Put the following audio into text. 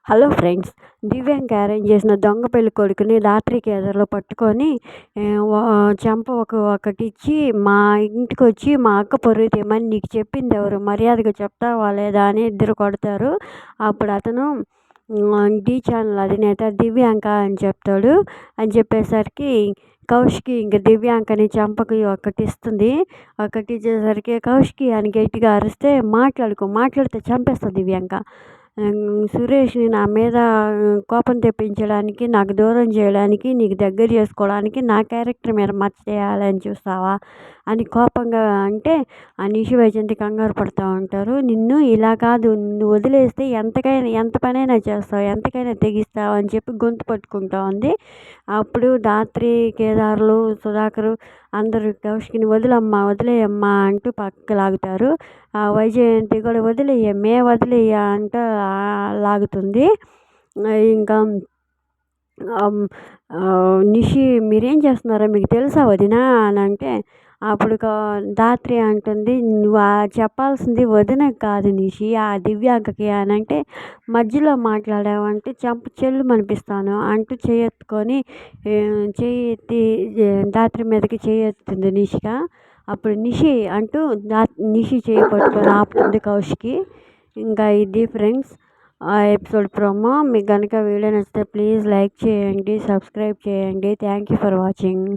Hello friends, Divyanka arrange చేసిన దొంగ పెళ్లి కొడుకుని లాటరీ కేదర్లో పట్టుకొని చెంప ఒకటిచ్చి మా ఇంటికి వచ్చి మా అక్క పరువు తీయమని నీకు చెప్పింది ఎవరు, మర్యాదగా చెప్తావా లేదా అని ఇద్దరు కొడతారు. అప్పుడు అతను డి ఛానల్ అధినేత దివ్యాంక అని చెప్తాడు. అని చెప్పేసరికి కౌశికి ఇంక దివ్యాంకని చంపకి ఒకటిస్తుంది. ఒకటిచ్చేసరికి కౌశికి అని గట్టిగా అరిస్తే మాట్లాడితే చంపేస్తుంది దివ్యాంక. సురేష్ని నా మీద కోపం తెప్పించడానికి, నాకు దూరం చేయడానికి, నీకు దగ్గర చేసుకోవడానికి నా క్యారెక్టర్ మీద మచ్చ చేయాలని చూస్తావా అని కోపంగా అంటే ఆ నిషి వైజయంతి కంగారు పడుతూ ఉంటారు. నిన్ను ఇలా కాదు, నువ్వు వదిలేస్తే ఎంత పనైనా చేస్తావు, ఎంతకైనా తెగిస్తావు అని చెప్పి గొంతు పట్టుకుంటా ఉంది. అప్పుడు ధాత్రి, కేదార్లు, సుధాకరు అందరూ కౌశికిని వదిలేయమ్మా అంటూ పక్కకు లాగుతారు. వైజయంతి కూడా వదిలేయ అంట లాగుతుంది. ఇంకా నిషి మీరేం చేస్తున్నారో మీకు తెలుసా వదినా అని అంటే అప్పుడు ధాత్రి అంటుంది, నువ్వు చెప్పాల్సింది వదినకు కాదు నిషి, ఆ దివ్యాంకకి అని అంటే మధ్యలో మాట్లాడావంటే చెల్లు మనిపిస్తాను అంటూ చేయెత్తుకొని ఎత్తి ధాత్రి మీదకి చేయెత్తుంది నిషిక. అప్పుడు నిషి అంటూ నిషి చేయి పట్టుకొని ఆపుతుంది కౌశికి. ఇంకా ఇది ఫ్రెండ్స్ ఆ ఎపిసోడ్ ప్రోమో. మీకు కనుక వీడియో నచ్చితే ప్లీజ్ లైక్ చేయండి, సబ్స్క్రైబ్ చేయండి. Thank you for watching.